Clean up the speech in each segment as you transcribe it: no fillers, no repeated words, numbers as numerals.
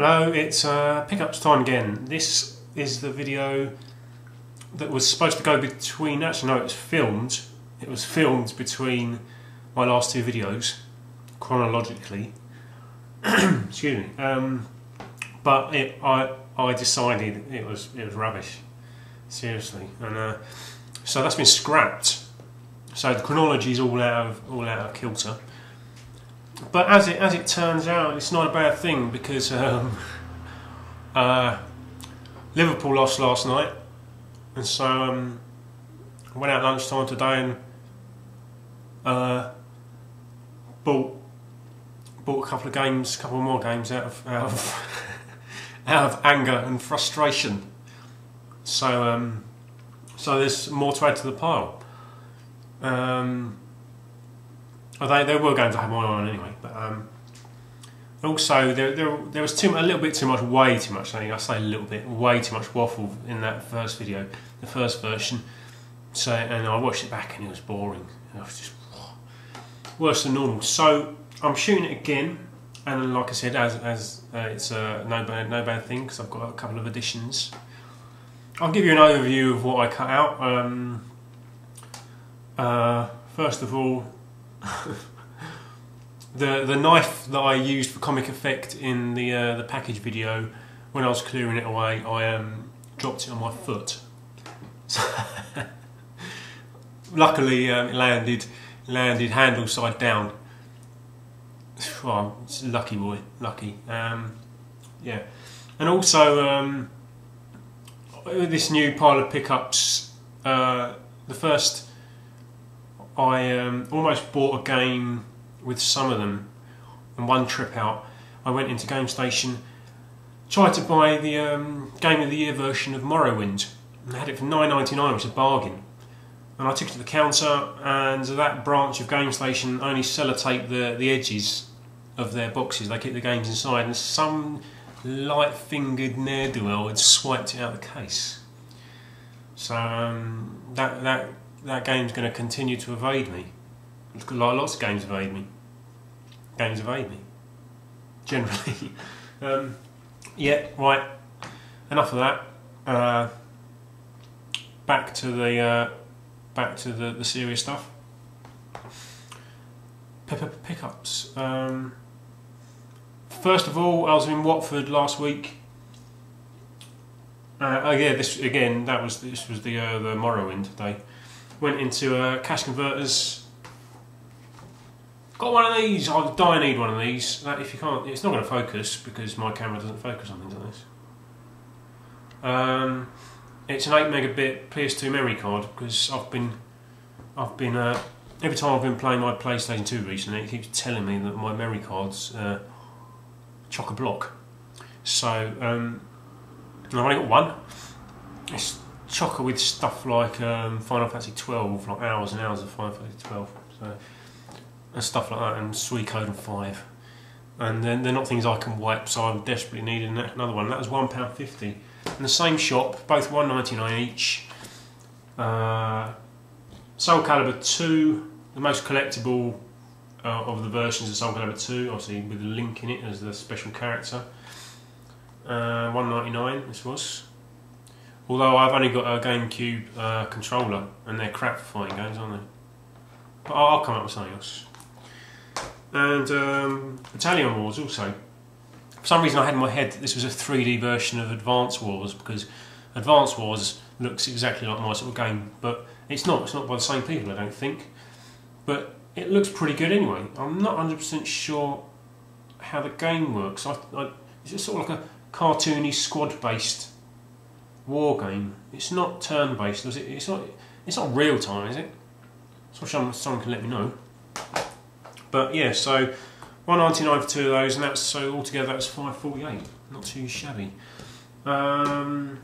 Hello, it's pickups time again. This is the video that was supposed to go between, actually no, it was filmed. It was filmed between my last two videos, chronologically. Excuse me. But I decided it was rubbish, seriously, and so that's been scrapped. So the chronology is all out of kilter. But as it turns out, it's not a bad thing because Liverpool lost last night, and so I went out lunchtime today and bought a couple more games out of anger and frustration. So there's more to add to the pile. They were going to have my eye on anyway, but also there was way too much. I say a little bit, way too much waffle in that first video, the first version. So, and I watched it back and it was boring. It was just worse than normal. So I'm shooting it again, and like I said, as it's no bad thing because I've got a couple of additions. I'll give you an overview of what I cut out. First of all, the knife that I used for comic effect in the package video, when I was clearing it away, I dropped it on my foot. So luckily, it landed handle side down. Oh, it's a lucky boy, lucky. Yeah, and also with this new pile of pickups, the first. I almost bought a game with some of them, and one trip out I went into Game Station, tried to buy the Game of the Year version of Morrowind, and I had it for £9.99, which was a bargain. And I took it to the counter, and that branch of Game Station only sellotape the edges of their boxes. They keep the games inside, and some light-fingered ne'er-do-well had swiped it out of the case. So that game's going to continue to evade me. Like lots of games evade me. Games evade me. Generally. Yeah, right. Enough of that. Back to the serious stuff. Pickups. First of all, I was in Watford last week. Yeah, this was the Morrowind day. Went into cash converters. Got one of these. I need one of these. That if you can't, it's not going to focus because my camera doesn't focus on things like this. It's an 8 megabit PS2 memory card because I've been every time I've been playing my PlayStation 2 recently, it keeps telling me that my memory card's chock a block. So I've only got one. It's chocker with stuff like Final Fantasy 12, like hours and hours of Final Fantasy 12, so, and stuff like that, and Suikoden 5, and then they're not things I can wipe, so I'm desperately needing another one. That was £1.50 in the same shop, both £1.99 each. Soul Calibur 2, the most collectible of the versions of Soul Calibur 2, obviously with a link in it as the special character. £1.99 this was. Although I've only got a GameCube controller, and they're crap for fighting games, aren't they? But I'll come up with something else. And Battalion Wars also. For some reason I had in my head that this was a 3D version of Advance Wars, because Advance Wars looks exactly like my sort of game, but it's not. It's not by the same people, I don't think. But it looks pretty good anyway. I'm not 100% sure how the game works. It's just sort of like a cartoony squad-based war game. It's not turn-based, is it? It's not real time, is it? So someone can let me know. But yeah, so £1.99 for two of those, and altogether that was £5.48. Not too shabby. I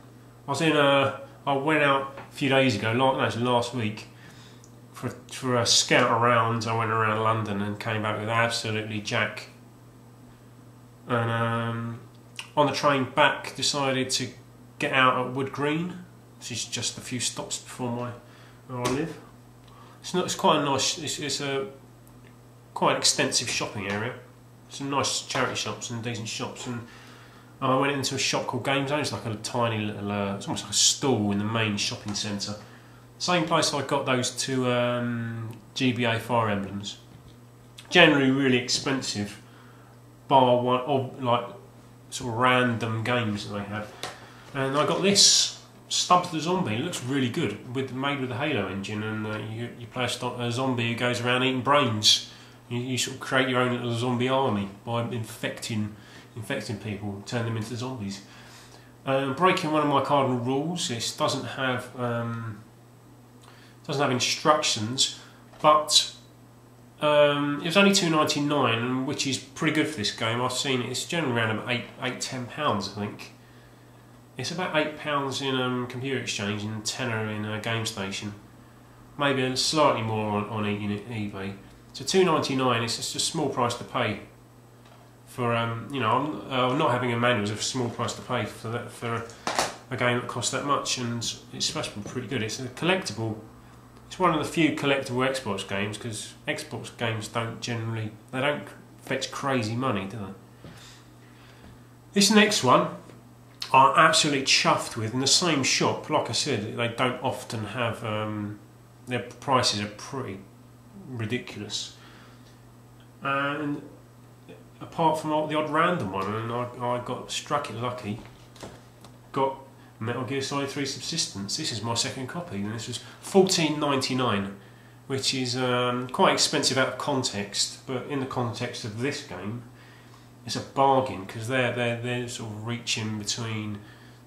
went out a few days ago, last week, for a scout around. I went around London and came back with absolutely jack. And on the train back, decided to get out at Wood Green, which is just a few stops before where I live. It's quite a nice. It's a quite an extensive shopping area. Some nice charity shops and decent shops, and I went into a shop called Game Zone. It's like a tiny little, it's almost like a stall in the main shopping centre. Same place I got those two GBA Fire Emblems. Generally really expensive, bar one of like sort of random games that they have. And I got this Stubbs the Zombie. It looks really good, made with the Halo engine, and you play a zombie who goes around eating brains. You sort of create your own little zombie army by infecting people, turn them into zombies. Breaking one of my cardinal rules. This doesn't have instructions, but it was only £2.99, which is pretty good for this game. I've seen it. It's generally around about £8–10, I think. It's about £8 in Computer Exchange and tenner in Game Station. Maybe slightly more on eBay. So £2.99. It's just a small price to pay for you know, I'm not having a manual is a small price to pay for that, for a game that costs that much, and it's supposed to be pretty good. It's a collectible. It's one of the few collectible Xbox games, because Xbox games don't fetch crazy money, do they? This next one I'm absolutely chuffed with. In the same shop, like I said, they don't often have their prices are pretty ridiculous, and apart from the odd random one, and I struck it lucky, got Metal Gear Solid 3 Subsistence. This is my second copy, and this was £14.99, which is quite expensive out of context, but in the context of this game, it's a bargain, because they're sort of reaching between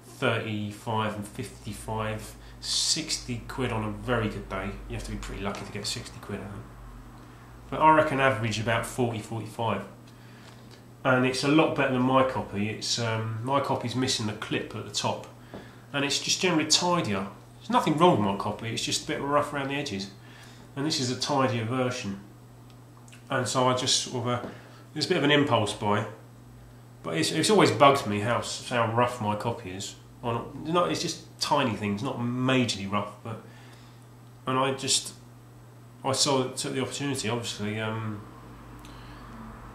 35 and 55, 60 quid on a very good day. You have to be pretty lucky to get 60 quid out of them. But I reckon average about 40, 45. And it's a lot better than my copy. It's my copy's missing the clip at the top, and it's just generally tidier. There's nothing wrong with my copy, it's just a bit rough around the edges. And this is a tidier version. And so I just sort of, it's a bit of an impulse buy, but it's always bugged me how rough my copy is. It's just tiny things, not majorly rough, but, and I took the opportunity, obviously.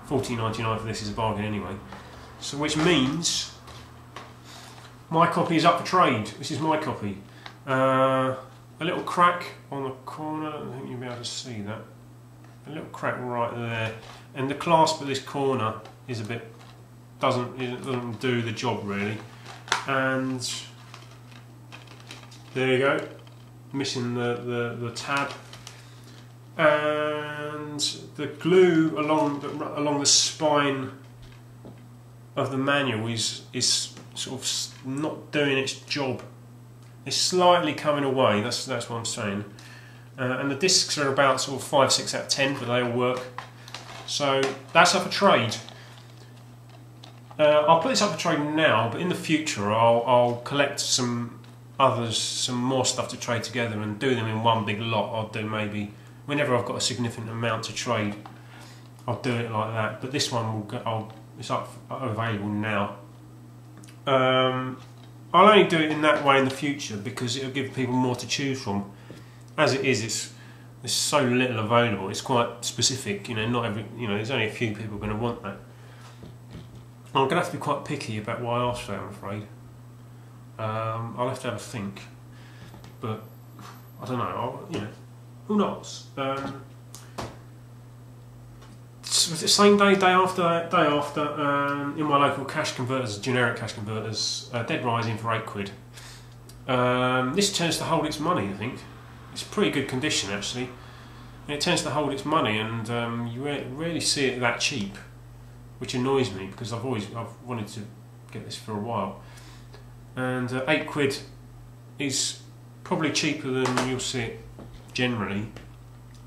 £14.99 for this is a bargain anyway. So which means my copy is up for trade. This is my copy. A little crack on the corner. I don't think you'll be able to see that. A little crack right there, and the clasp at this corner is a bit doesn't do the job really. And there you go, missing the tab. And the glue along the spine of the manual is sort of not doing its job. It's slightly coming away. That's what I'm saying. And the discs are about sort of 5, 6 out of 10, but they all work. So that's up for trade. I'll put this up for trade now, but in the future I'll collect some more stuff to trade together and do them in one big lot. I'll do maybe. Whenever I've got a significant amount to trade, I'll do it like that. But this one it's available now. I'll only do it in that way in the future because it'll give people more to choose from. As it is, there's so little available. It's quite specific. You know, not every. You know, there's only a few people going to want that. I'm going to have to be quite picky about what I ask for, I'm afraid. I'll have to have a think, but I don't know. Who knows? Same day after, in my local cash converters, generic cash converters, Dead Rising for £8. This tends to hold its money, I think. It's pretty good condition actually. And it tends to hold its money, and you rarely see it that cheap, which annoys me because I've wanted to get this for a while. And £8 is probably cheaper than you'll see it generally.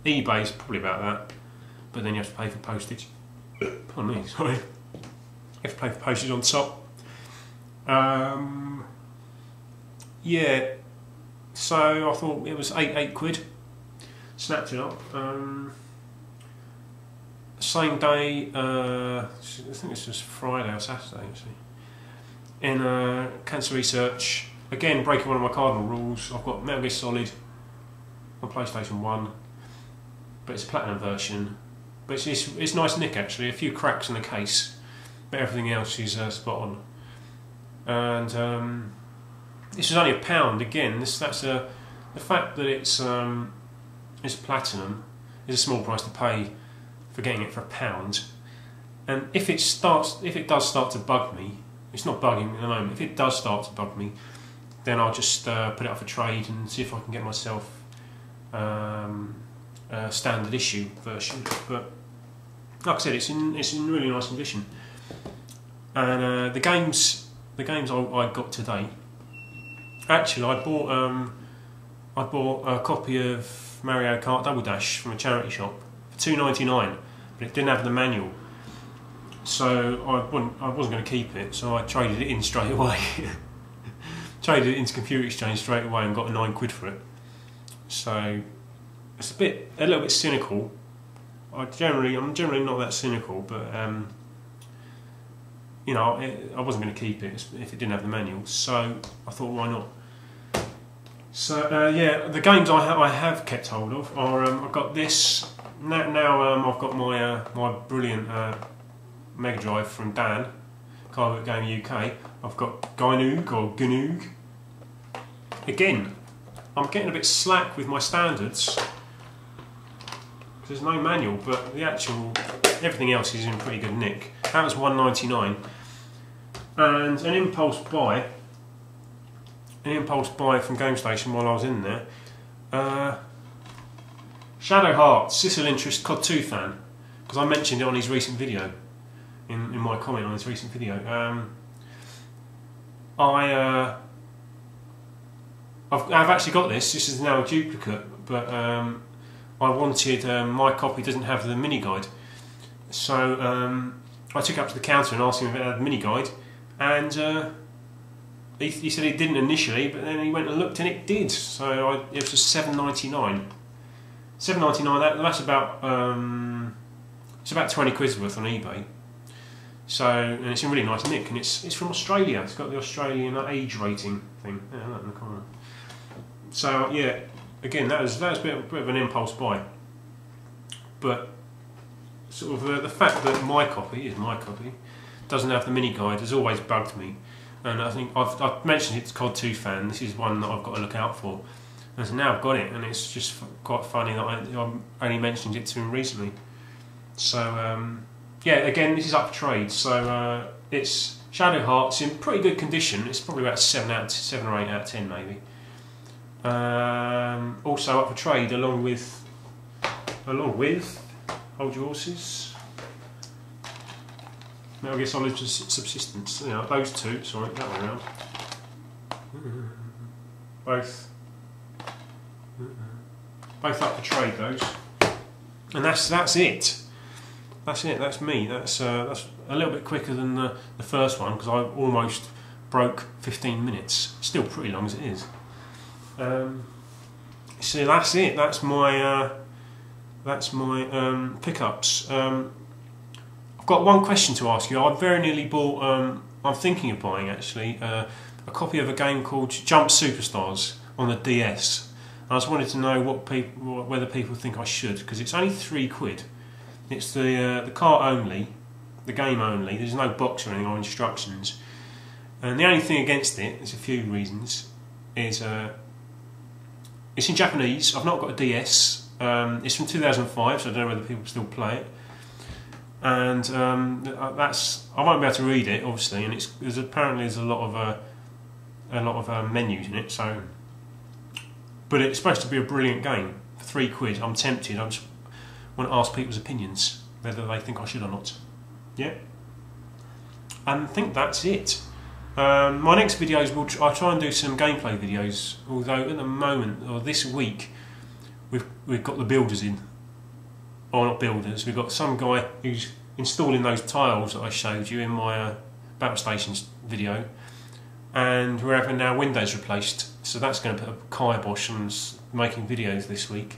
eBay's probably about that, but then you have to pay for postage. Pardon me, sorry. You have to pay for postage on top. Yeah, so I thought it was £8. Snapped it up. Same day, I think this was Friday or Saturday actually. In Cancer Research, again breaking one of my cardinal rules, I've got Metal Gear Solid on PlayStation 1, but it's a platinum version. But it's nice nick actually, a few cracks in the case, but everything else is spot on. and this was only £1 again. The fact that it's platinum is a small price to pay for getting it for £1. And if it does start to bug me, it's not bugging at the moment. If it does start to bug me, then I'll just put it up for trade and see if I can get myself a standard issue version. But like I said, it's in really nice condition. And the games I got today. Actually, I bought a copy of Mario Kart Double Dash from a charity shop for £2.99, but it didn't have the manual. So I wasn't going to keep it, so I traded it in straight away. Traded it into Computer Exchange straight away and got £9 for it. So it's a little bit cynical. I'm generally not that cynical, but you know, I wasn't going to keep it if it didn't have the manual. So I thought, why not? So yeah, the games I have kept hold of are I've got this now. I've got my brilliant Mega Drive from Dan, Cardboard Game UK. I've got Ganoog. Again, I'm getting a bit slack with my standards. There's no manual, but everything else is in pretty good nick. That was £1.99, and an impulse buy from GameStation while I was in there. Shadow Heart, Sissel Interest COD 2 fan, because I mentioned it on his recent video, in my comment on his recent video. I've actually got this. This is now a duplicate, but I wanted my copy doesn't have the mini guide, so I took it up to the counter and asked him if it had the mini guide, and he said it didn't initially, but then he went and looked and it did. So it was just £7.99. £7.99. That's about it's about £20 worth on eBay. So, and it's in really nice nick, and it's from Australia. It's got the Australian age rating thing. Yeah, that in the corner. So yeah, again, that was a bit of an impulse buy, but sort of the fact that my copy doesn't have the mini guide has always bugged me, and I think I've mentioned it to COD 2 fan. This is one that I've got to look out for, and so now I've got it, and it's just quite funny that I only mentioned it to him recently. So yeah, again, this is up for trade. So it's Shadow Heart's in pretty good condition. It's probably about 7 or 8 out of 10 maybe. Also up for trade along with hold your horses, Metal Gear Solid Subsistence. You know, those two. Sorry, that way around. Both up for trade. Those, and that's it. That's it. That's me. That's a little bit quicker than the first one, because I almost broke 15 minutes. Still pretty long as it is. So that's it. That's my pickups. I've got one question to ask you. I very nearly bought. I'm thinking of buying actually a copy of a game called Jump Superstars on the DS. I just wanted to know whether people think I should, because it's only £3. It's the car only, the game only. There's no box or anything or instructions. And the only thing against it, there's a few reasons, is it's in Japanese. I've not got a DS. It's from 2005, so I don't know whether people still play it. And I won't be able to read it, obviously. And apparently there's a lot of menus in it. So, but it's supposed to be a brilliant game for £3. I'm tempted. I just want to ask people's opinions, whether they think I should or not. Yeah. And I think that's it. My next videos, I'll try and do some gameplay videos, although at the moment, or this week, we've got the builders in. Or not builders, we've got some guy who's installing those tiles that I showed you in my Battle Stations video, and we're having our windows replaced, so that's going to put a kibosh on making videos this week.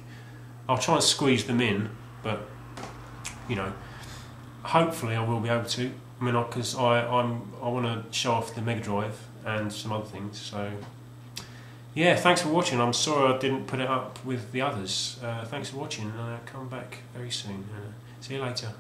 I'll try and squeeze them in, but you know, hopefully I will be able to. I mean, because I want to show off the Mega Drive and some other things. So yeah, thanks for watching. I'm sorry I didn't put it up with the others. Thanks for watching, and I'll come back very soon. See you later.